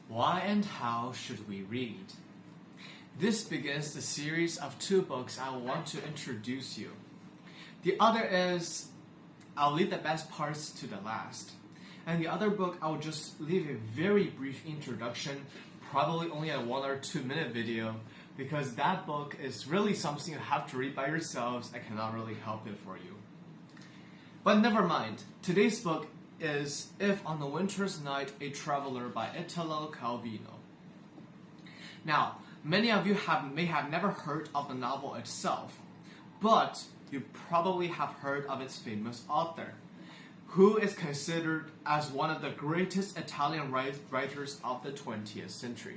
Why and how should we read? This begins the series of 2 books I want to introduce you. The other is, I'll leave the best parts to the last. And the other book, I'll just leave a very brief introduction, probably only a 1 or 2 minute video, because that book is really something you have to read by yourselves. I cannot really help it for you. But never mind. Today's book is If on a Winter's Night, a Traveler by Italo Calvino. Now, many of you may have never heard of the novel itself, but you probably have heard of its famous author, who is considered as one of the greatest Italian writers of the 20th century.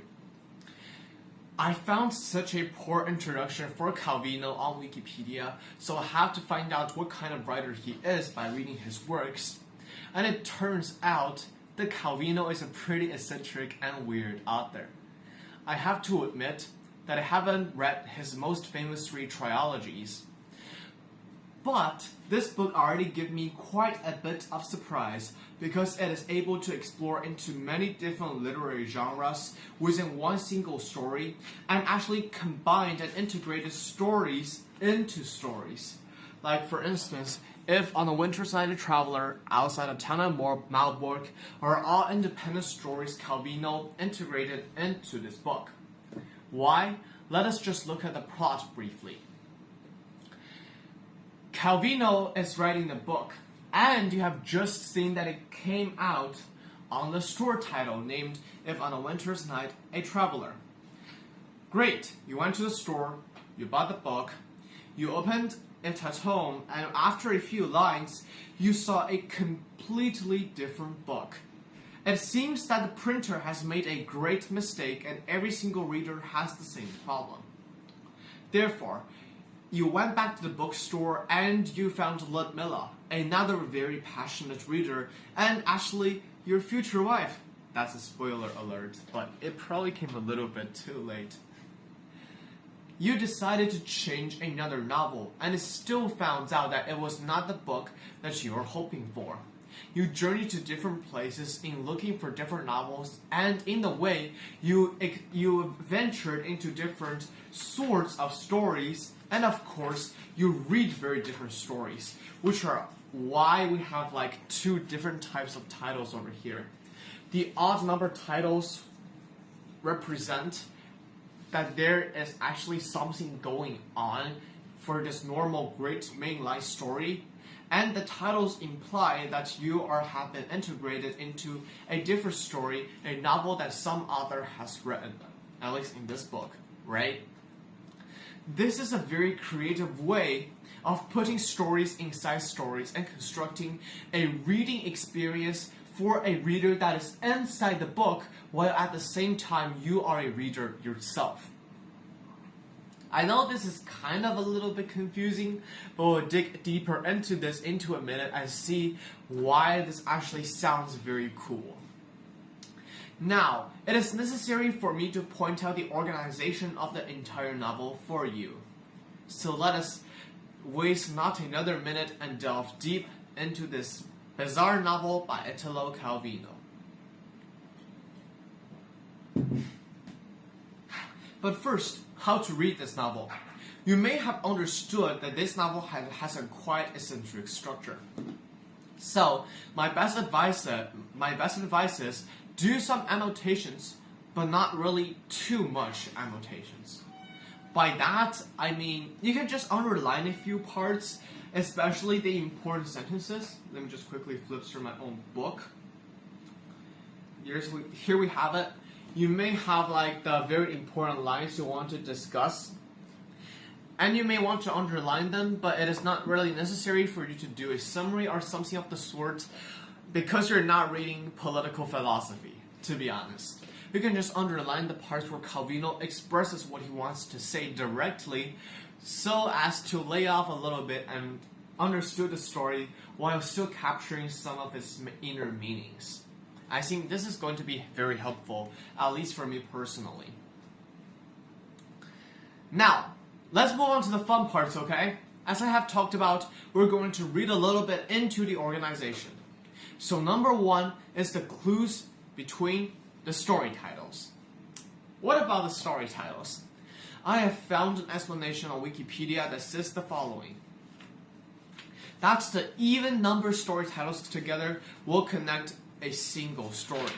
I found such a poor introduction for Calvino on Wikipedia, so I have to find out what kind of writer he is by reading his works. And it turns out that Calvino is a pretty eccentric and weird author. I have to admit that I haven't read his most famous 3 trilogies, but this book already gave me quite a bit of surprise because it is able to explore into many different literary genres within one single story and actually combined and integrated stories into stories. Like, for instance, If on a Winter's Night, a Traveler, Outside of Town and Malbork are all independent stories Calvino integrated into this book. Why? Let us just look at the plot briefly. Calvino is writing the book, and you have just seen that it came out on the store title named If on a Winter's Night, a Traveler. Great, you went to the store, you bought the book, you opened it at home, and after a few lines, you saw a completely different book. It seems that the printer has made a great mistake and every single reader has the same problem. Therefore, you went back to the bookstore and you found Ludmilla, another very passionate reader, and actually your future wife. That's a spoiler alert, but it probably came a little bit too late. You decided to change another novel, and it still found out that it was not the book that you were hoping for. You journeyed to different places in looking for different novels, and in the way, you ventured into different sorts of stories, and of course, you read very different stories, which are why we have like 2 different types of titles over here. The odd number titles represent that there is actually something going on for this normal great mainline story, and the titles imply that you have been integrated into a different story, a novel that some author has written, at least in this book, right? This is a very creative way of putting stories inside stories and constructing a reading experience for a reader that is inside the book, while at the same time you are a reader yourself. I know this is kind of a little bit confusing, but we'll dig deeper into this into a minute and see why this actually sounds very cool. Now, it is necessary for me to point out the organization of the entire novel for you. So let us waste not another minute and delve deep into this bizarre novel by Italo Calvino. But first, how to read this novel. You may have understood that this novel has a quite eccentric structure. So, my best advice is do some annotations, but not really too much annotations. By that, I mean you can just underline a few parts, especially the important sentences. Let me just quickly flip through my own book. Here we have it. You may have like the very important lines you want to discuss, and you may want to underline them, but it is not really necessary for you to do a summary or something of the sort because you're not reading political philosophy, to be honest. You can just underline the parts where Calvino expresses what he wants to say directly so as to lay off a little bit and understood the story while still capturing some of its inner meanings. I think this is going to be very helpful, at least for me personally. Now, let's move on to the fun parts, okay? As I have talked about, we're going to read a little bit into the organization. So number 1 is the clues between the story titles. What about the story titles? I have found an explanation on Wikipedia that says the following. That's the even number story titles together will connect a single story.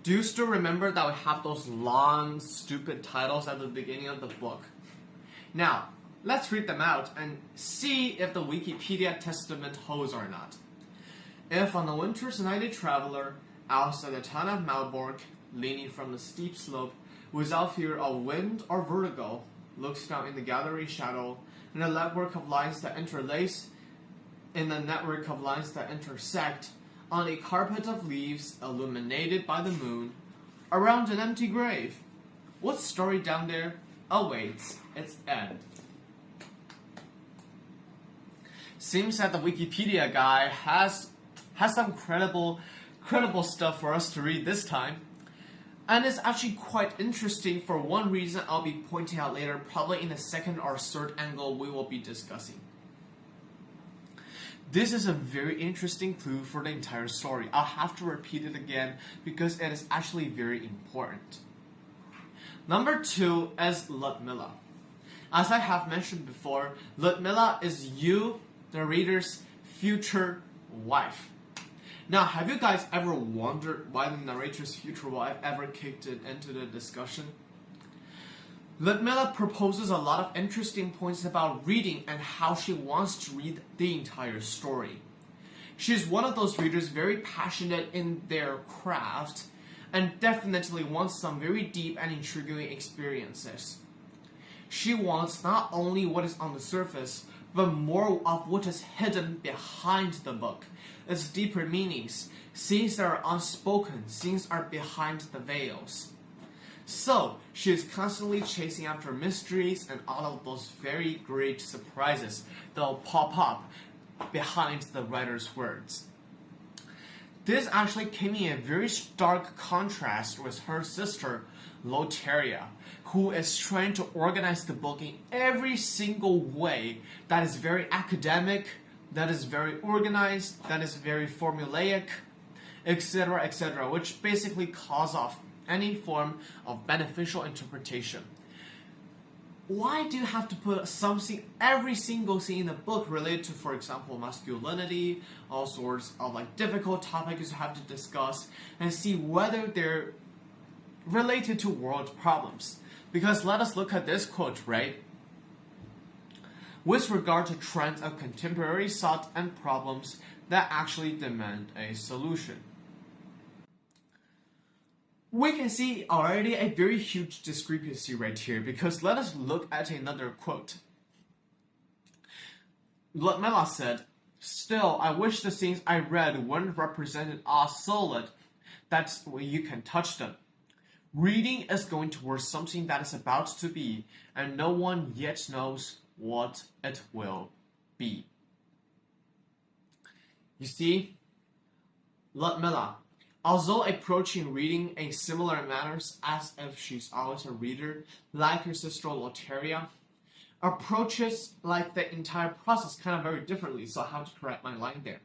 Do you still remember that we have those long, stupid titles at the beginning of the book? Now, let's read them out and see if the Wikipedia testament holds or not. If on a winter's night a traveler, outside the town of Malbork, leaning from the steep slope, without fear of wind or vertigo, looks down in the gallery shadow, in a network of lines that interlace, in a network of lines that intersect, on a carpet of leaves illuminated by the moon, around an empty grave, what story down there awaits its end? Seems that the Wikipedia guy has some credible stuff for us to read this time. And it's actually quite interesting for one reason I'll be pointing out later, probably in the second or third angle we will be discussing. This is a very interesting clue for the entire story. I'll have to repeat it again because it is actually very important. Number 2 is Ludmilla. As I have mentioned before, Ludmilla is you, the reader's future wife. Now, have you guys ever wondered why the narrator's future wife ever kicked it into the discussion? Ludmilla proposes a lot of interesting points about reading and how she wants to read the entire story. She's one of those readers very passionate in their craft and definitely wants some very deep and intriguing experiences. She wants not only what is on the surface, but more of what is hidden behind the book, its deeper meanings, things that are unspoken, things are behind the veils. So, she is constantly chasing after mysteries and all of those very great surprises that will pop up behind the writer's words. This actually came in a very stark contrast with her sister, Loteria, who is trying to organize the book in every single way that is very academic, that is very organized, that is very formulaic, etc., which basically calls off any form of beneficial interpretation. Why do you have to put something, every single thing in the book related to, for example, masculinity, all sorts of difficult topics you have to discuss, and see whether they're related to world problems? Because let us look at this quote, right? With regard to trends of contemporary thought and problems that actually demand a solution. We can see already a very huge discrepancy right here, because let us look at another quote. Ludmilla said, "Still, I wish the things I read weren't represented as solid, that's the way you can touch them. Reading is going towards something that is about to be, and no one yet knows what it will be." You see, Ludmilla, although approaching reading in similar manners as if she's always a reader, like her sister Loteria, approaches the entire process kind of very differently, so I have to correct my line there.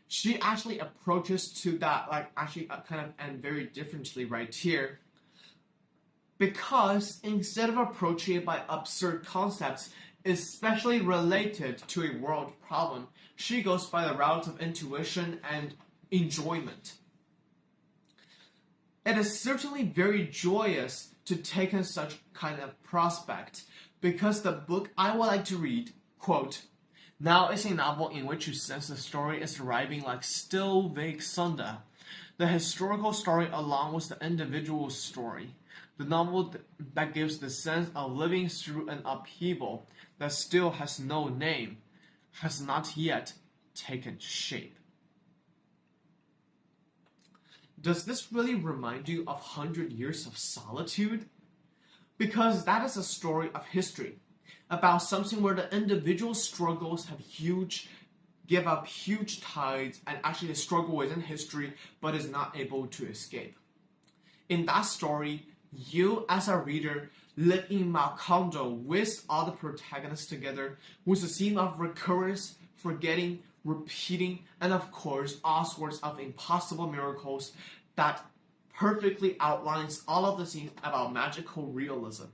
She actually approaches to that kind of end very differently right here, because instead of approaching it by absurd concepts, especially related to a world problem, she goes by the route of intuition and enjoyment. It is certainly very joyous to take in such kind of prospect, because the book I would like to read, quote, now is a novel in which you sense the story is arriving like still vague thunder, the historical story along with the individual story, the novel that gives the sense of living through an upheaval that still has no name, has not yet taken shape. Does this really remind you of 100 Years of Solitude? Because that is a story of history, about something where the individual struggles give up huge tides, and actually struggle within history, but is not able to escape. In that story, you as a reader live in Macondo with all the protagonists together, with a theme of recurrence, forgetting, repeating, and of course all sorts of impossible miracles that perfectly outlines all of the scenes about magical realism.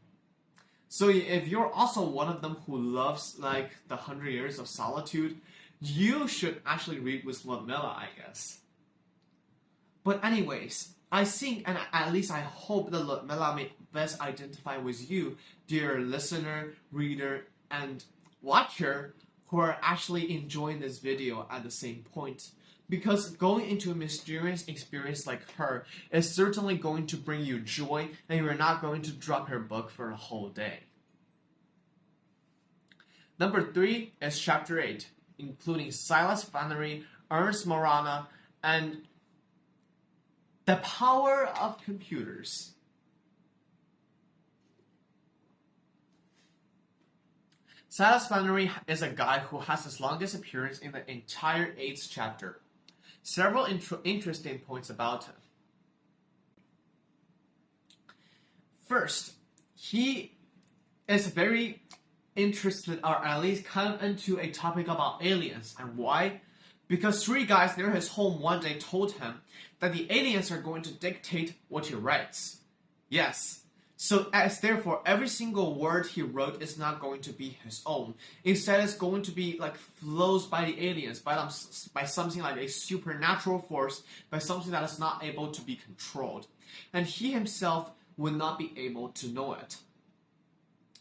So if you're also one of them who loves like the 100 Years of Solitude, you should actually read with Ludmilla, I guess. But anyways, I think, and at least I hope that Ludmilla may best identify with you, dear listener, reader, and watcher, who are actually enjoying this video at the same point. Because going into a mysterious experience like her is certainly going to bring you joy, and you're not going to drop your book for a whole day. Number 3 is Chapter 8, including Silas Flannery, Ernest Morana, and The Power of Computers. Silas Flannery is a guy who has his longest appearance in the entire 8th chapter. Several interesting points about him. First, he is very interested, or at least kind of into a topic about aliens. And why? Because 3 guys near his home one day told him that the aliens are going to dictate what he writes. Yes. So as therefore, every single word he wrote is not going to be his own. Instead, it's going to be like flows by the aliens, by something like a supernatural force, by something that is not able to be controlled. And he himself would not be able to know it.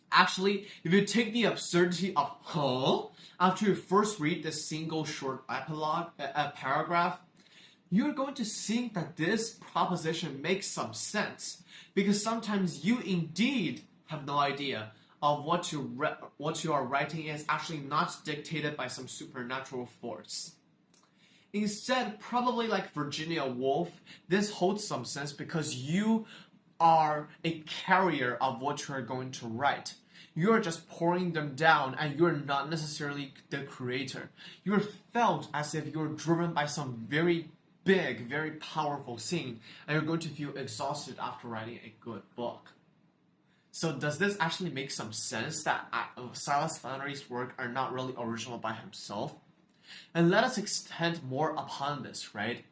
Actually, if you take the absurdity of after you first read this single short epilogue, paragraph, you're going to think that this proposition makes some sense, because sometimes you indeed have no idea of what you are writing is actually not dictated by some supernatural force. Instead, probably like Virginia Woolf, this holds some sense because you are a carrier of what you are going to write. You're just pouring them down, and you're not necessarily the creator. You're felt as if you're driven by some very big, very powerful scene, and you're going to feel exhausted after writing a good book. So does this actually make some sense that Silas Flannery's work are not really original by himself? And let us extend more upon this, right?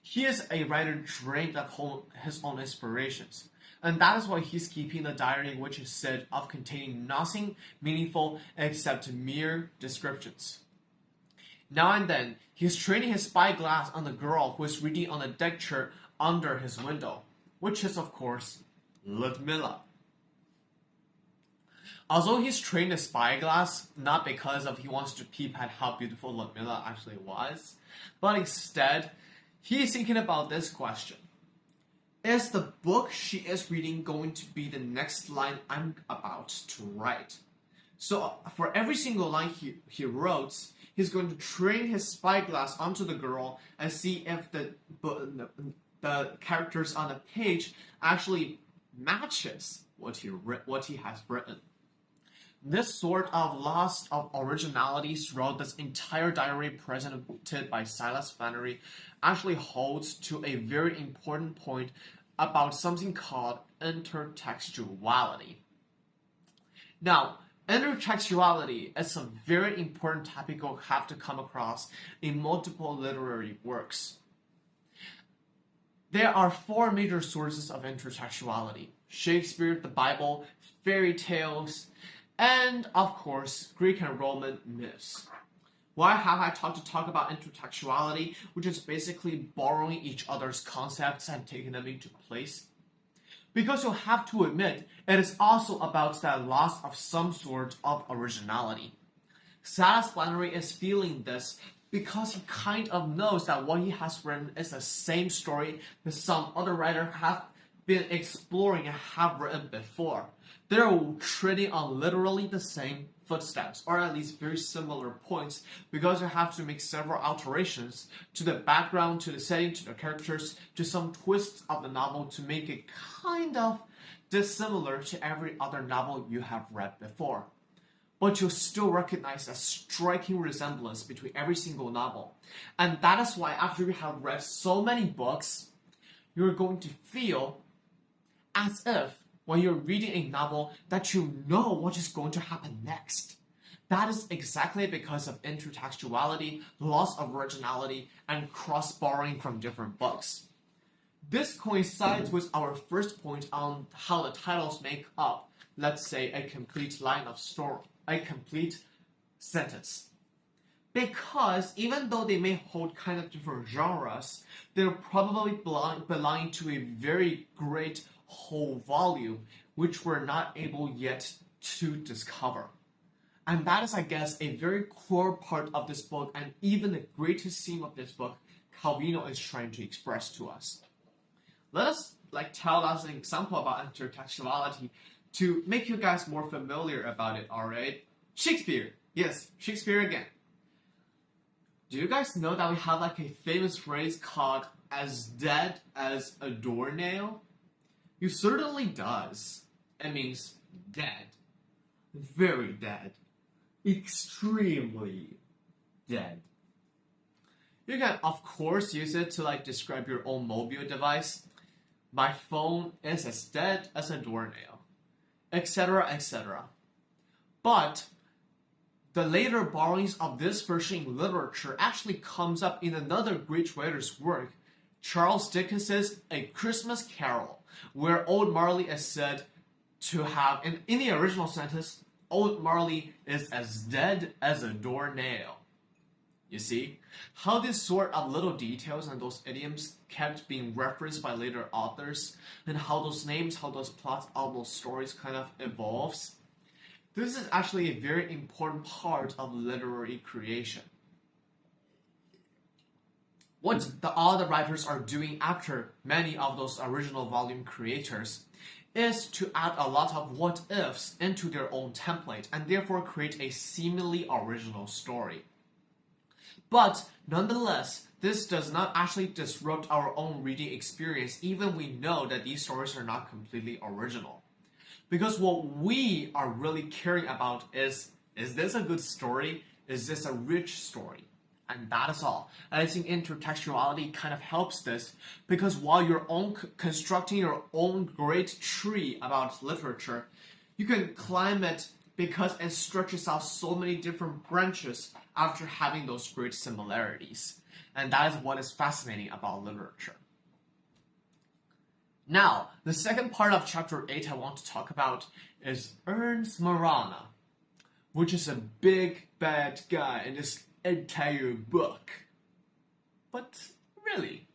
He is a writer drained of his own inspirations. And that is why he's keeping a diary which is said of containing nothing meaningful except mere descriptions. Now and then, he's training his spyglass on the girl who is reading on the deck chair under his window, which is, of course, Ludmilla. Although he's trained a spyglass, not because of he wants to peep at how beautiful Ludmilla actually was, but instead, he is thinking about this question. Is the book she is reading going to be the next line I'm about to write? So for every single line he wrote, he's going to train his spyglass onto the girl and see if the characters on the page actually matches what he has written. This sort of loss of originality throughout this entire diary presented by Silas Flannery actually holds to a very important point about something called intertextuality. Now, intertextuality is a very important topic you'll have to come across in multiple literary works. There are 4 major sources of intertextuality: Shakespeare, the Bible, fairy tales, and of course, Greek and Roman myths. Why have I talk about intertextuality, which is basically borrowing each other's concepts and taking them into place? Because you'll have to admit, it is also about that loss of some sort of originality. Silas Flannery is feeling this because he kind of knows that what he has written is the same story that some other writers have been exploring and have written before. They're treading on literally the same footsteps, or at least very similar points, because you have to make several alterations to the background, to the setting, to the characters, to some twists of the novel to make it kind of dissimilar to every other novel you have read before. But you'll still recognize a striking resemblance between every single novel. And that is why after you have read so many books, you're going to feel as if when you're reading a novel that you know what is going to happen next. That is exactly because of intertextuality, loss of originality, and cross-borrowing from different books. This coincides with our first point on how the titles make up, let's say, a complete line of story, a complete sentence. Because even though they may hold kind of different genres, they're probably belonging to a very great whole volume, which we're not able yet to discover. And that is, I guess, a very core part of this book, and even the greatest theme of this book, Calvino is trying to express to us. Let us tell us an example about intertextuality to make you guys more familiar about it, alright? Shakespeare. Yes, Shakespeare again. Do you guys know that we have a famous phrase called as dead as a doornail? You certainly does. It means dead. Very dead. Extremely dead. You can, of course, use it to describe your own mobile device. My phone is as dead as a doornail, etc., etc. But the later borrowings of this version in literature actually comes up in another great writer's work, Charles Dickens's A Christmas Carol, where Old Marley is said to have, in the original sentence, Old Marley is as dead as a doornail. You see, how these sort of little details and those idioms kept being referenced by later authors, and how those names, how those plots, all those stories kind of evolves. This is actually a very important part of literary creation. What all the writers are doing after many of those original volume creators is to add a lot of what-ifs into their own template, and therefore create a seemingly original story. But nonetheless, this does not actually disrupt our own reading experience, even we know that these stories are not completely original. Because what we are really caring about is this a good story? Is this a rich story? And that is all. And I think intertextuality kind of helps this, because while you're constructing your own great tree about literature, you can climb it because it stretches out so many different branches after having those great similarities. And that is what is fascinating about literature. Now, the second part of chapter 8 I want to talk about is Ernst Marana, which is a big bad guy in this entire book. But really,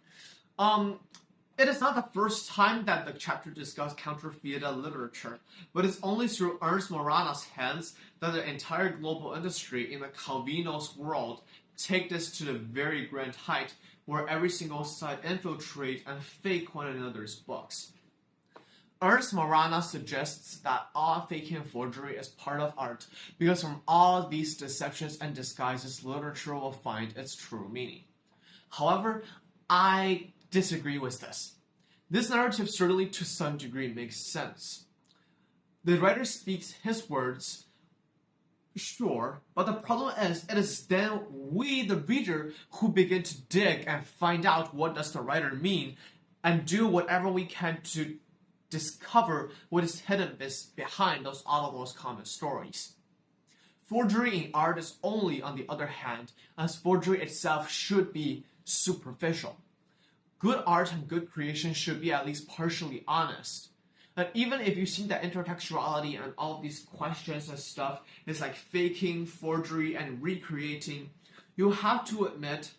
it is not the first time that the chapter discussed counterfeit literature, but it's only through Ernst Marana's hands that the entire global industry in the Calvino's world take this to the very grand height, where every single site infiltrate and fake one another's books. Ernst Marana suggests that all faking and forgery is part of art, because from all these deceptions and disguises, literature will find its true meaning. However, I disagree with this. This narrative certainly to some degree makes sense. The writer speaks his words, sure, but the problem is, it is then we, the reader, who begin to dig and find out what does the writer mean, and do whatever we can to discover what is hidden behind all of those common stories. Forgery in art is only, on the other hand, as forgery itself should be superficial. Good art and good creation should be at least partially honest. And even if you think that intertextuality and all of these questions and stuff is like faking, forgery, and recreating, you have to admit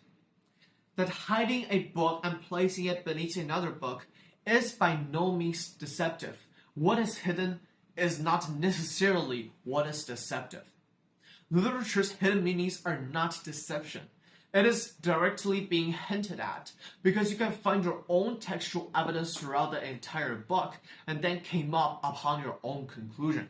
that hiding a book and placing it beneath another book is by no means deceptive. What is hidden is not necessarily what is deceptive. Literature's hidden meanings are not deception. It is directly being hinted at, because you can find your own textual evidence throughout the entire book and then came up upon your own conclusion.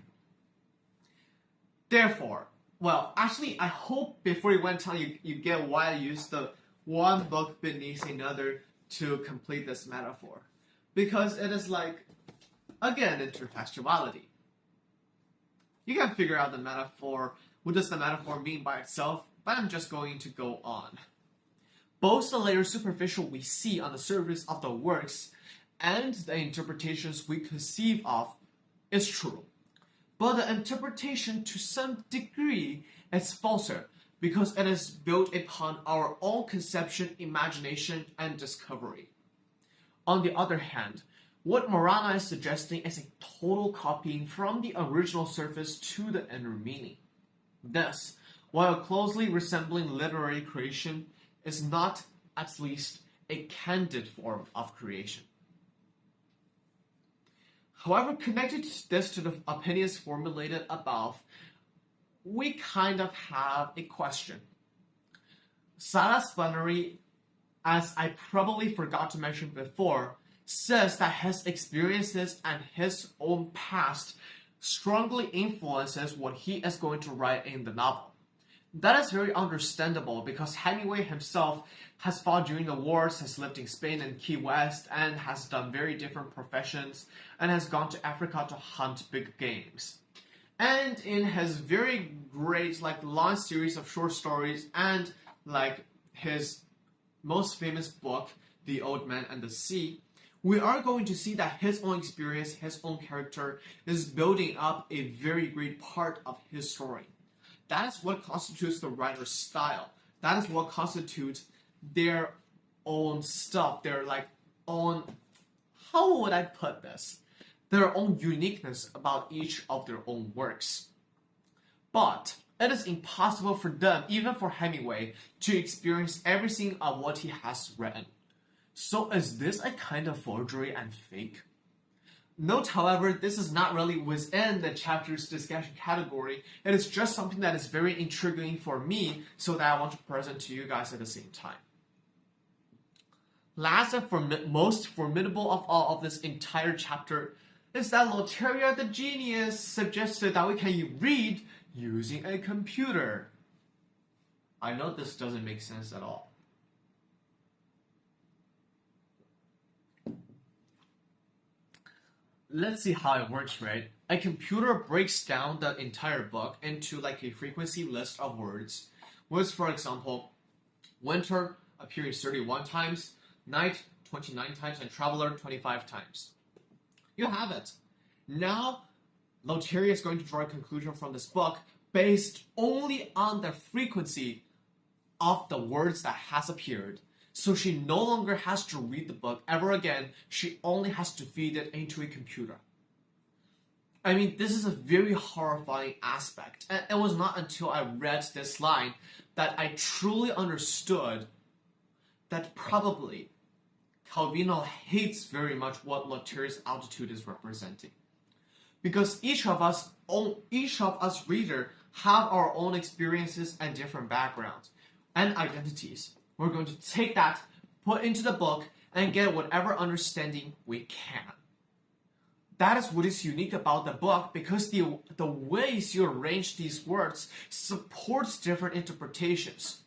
Therefore, well, actually, I hope before you went on, you get why I used the one book beneath another to complete this metaphor. Because it is like, again, intertextuality. You can figure out the metaphor. What does the metaphor mean by itself? But I'm just going to go on. Both the layer superficial we see on the surface of the works and the interpretations we conceive of is true. But the interpretation to some degree is falser, because it is built upon our own conception, imagination, and discovery. On the other hand, what Morana is suggesting is a total copying from the original surface to the inner meaning. This, while closely resembling literary creation, is not, at least, a candid form of creation. However, connected this to the opinions formulated above, we kind of have a question. Saras Flannery, as I probably forgot to mention before, says that his experiences and his own past strongly influences what he is going to write in the novel. That is very understandable because Hemingway himself has fought during the wars, has lived in Spain and Key West, and has done very different professions, and has gone to Africa to hunt big games. And in his very great long series of short stories and his most famous book, The Old Man and the Sea, we are going to see that his own experience, his own character, is building up a very great part of his story. That is what constitutes the writer's style. That is what constitutes their own stuff, their own, how would I put this? Their own uniqueness about each of their own works. But it is impossible for them, even for Hemingway, to experience everything of what he has written. So is this a kind of forgery and fake? Note, however, this is not really within the chapter's discussion category. It is just something that is very intriguing for me, so that I want to present to you guys at the same time. Last and most formidable of all of this entire chapter is that Lothario the genius suggested that we can read using a computer. I know this doesn't make sense at all. Let's see how it works, right? A computer breaks down the entire book into a frequency list of words, with, for example, winter appearing 31 times, night 29 times, and traveler 25 times. You have it. Now, Lothario is going to draw a conclusion from this book based only on the frequency of the words that has appeared. So she no longer has to read the book ever again. She only has to feed it into a computer. I mean, this is a very horrifying aspect. And it was not until I read this line that I truly understood that probably Calvino hates very much what Lothario's altitude is representing. Because each of us reader have our own experiences and different backgrounds and identities. We're going to take that, put into the book, and get whatever understanding we can. That is what is unique about the book, because the ways you arrange these words supports different interpretations.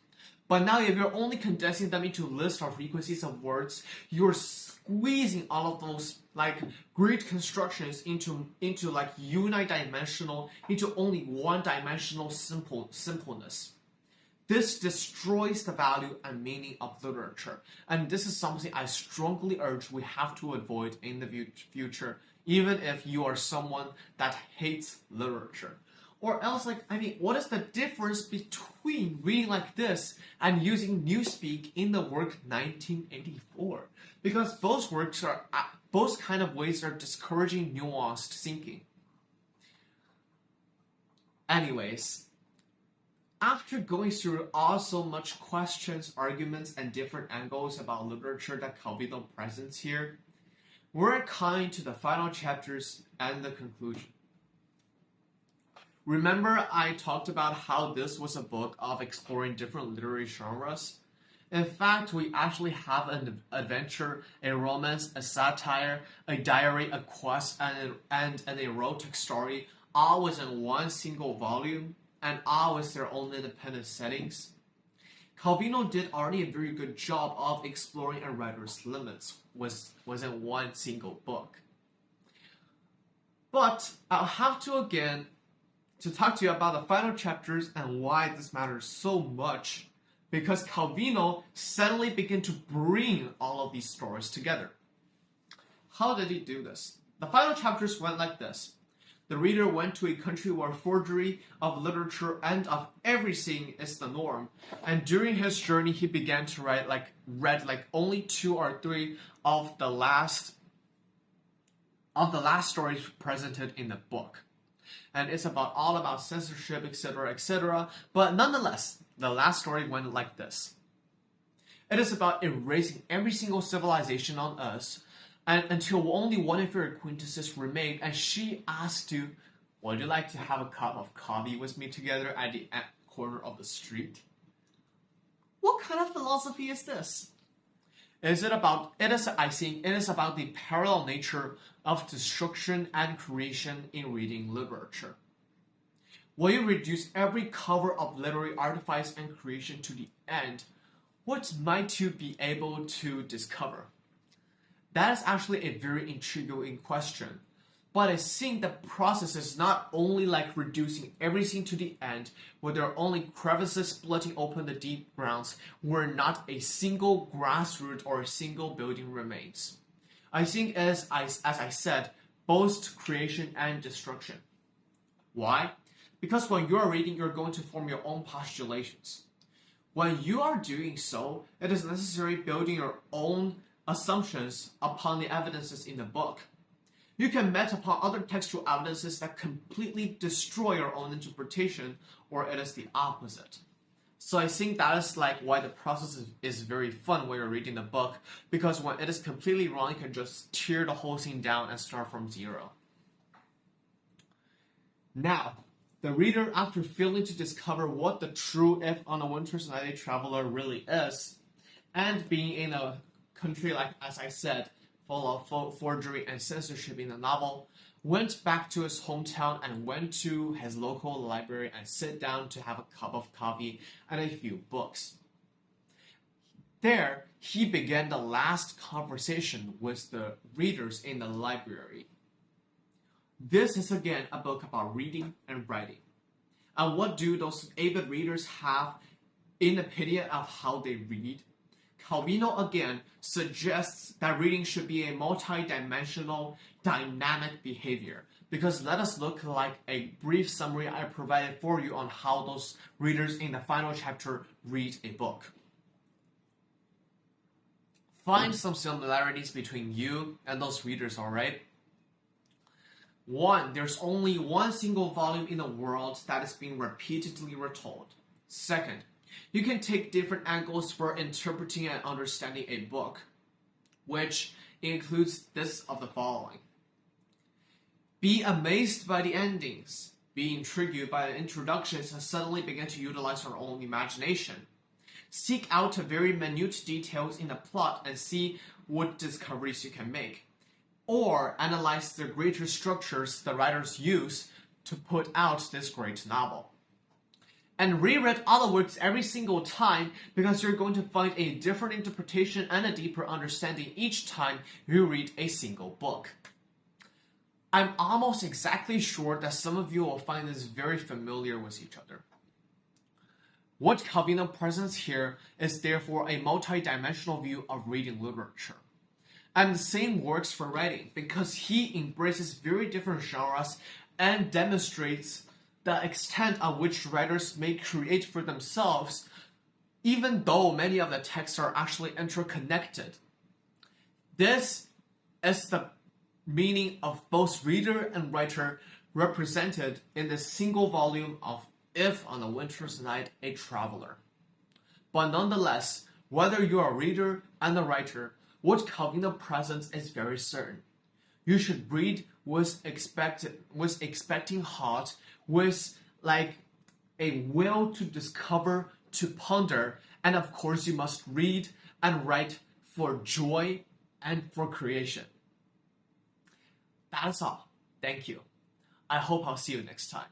But now if you're only condensing them into lists or frequencies of words, you're squeezing all of those great constructions into unidimensional, into only one-dimensional simpleness. This destroys the value and meaning of literature, and this is something I strongly urge we have to avoid in the future, even if you are someone that hates literature. Or else, what is the difference between reading like this and using Newspeak in the work 1984? Because both kind of ways are discouraging nuanced thinking. Anyways, after going through all so much questions, arguments, and different angles about literature that Calvino presents here, we're coming to the final chapters and the conclusion. Remember I talked about how this was a book of exploring different literary genres? In fact, we actually have an adventure, a romance, a satire, a diary, a quest, and an erotic story, all within one single volume, and all with their own independent settings. Calvino did already a very good job of exploring a writer's limits within one single book. But I'll have to again to talk to you about the final chapters and why this matters so much, because Calvino suddenly began to bring all of these stories together. How did he do this? The final chapters went like this. The reader went to a country where forgery of literature and of everything is the norm. And during his journey, he began to read only 2 or 3 of the last stories presented in the book. And it's all about censorship, etc., etc. But nonetheless, the last story went like this. It is about erasing every single civilization on Earth, and until only one of your acquaintances remained, and she asked you, would you like to have a cup of coffee with me together at the corner of the street? What kind of philosophy is this? I think it is about the parallel nature of destruction and creation in reading literature. When you reduce every cover of literary artifice and creation to the end, what might you be able to discover? That is actually a very intriguing question. But I think the process is not only like reducing everything to the end, where there are only crevices splitting open the deep grounds, where not a single grassroot or a single building remains. I think as I said, both creation and destruction. Why? Because when you are reading, you're going to form your own postulations. When you are doing so, it is necessary building your own assumptions upon the evidences in the book. You can bet upon other textual evidences that completely destroy your own interpretation, or it is the opposite. So I think that is why the process is very fun when you're reading the book, because when it is completely wrong, you can just tear the whole thing down and start from zero. Now, the reader, after failing to discover what the true If on a Winter's Night a Traveler really is, and being in a country as I said, full of forgery and censorship in the novel, went back to his hometown and went to his local library and sat down to have a cup of coffee and a few books. There, he began the last conversation with the readers in the library. This is again a book about reading and writing. And what do those avid readers have in opinion of how they read? Calvino again suggests that reading should be a multi-dimensional, dynamic behavior. Because let us look like a brief summary I provided for you on how those readers in the final chapter read a book. Find some similarities between you and those readers, alright? 1. There's only one single volume in the world that is being repeatedly retold. 2nd, you can take different angles for interpreting and understanding a book, which includes this of the following. Be amazed by the endings. Be intrigued by the introductions and suddenly begin to utilize our own imagination. Seek out the very minute details in the plot and see what discoveries you can make. Or analyze the greater structures the writers use to put out this great novel. And reread other works every single time, because you're going to find a different interpretation and a deeper understanding each time you read a single book. I'm almost exactly sure that some of you will find this very familiar with each other. What Calvino presents here is therefore a multi-dimensional view of reading literature. And the same works for writing, because he embraces very different genres and demonstrates the extent of which writers may create for themselves, even though many of the texts are actually interconnected. This is the meaning of both reader and writer represented in the single volume of If on a Winter's Night a Traveler. But nonetheless, whether you are a reader and a writer, what Calvino presents is very certain. You should read with expecting heart, with a will to discover, to ponder, and of course you must read and write for joy and for creation. That's all. Thank you. I hope I'll see you next time.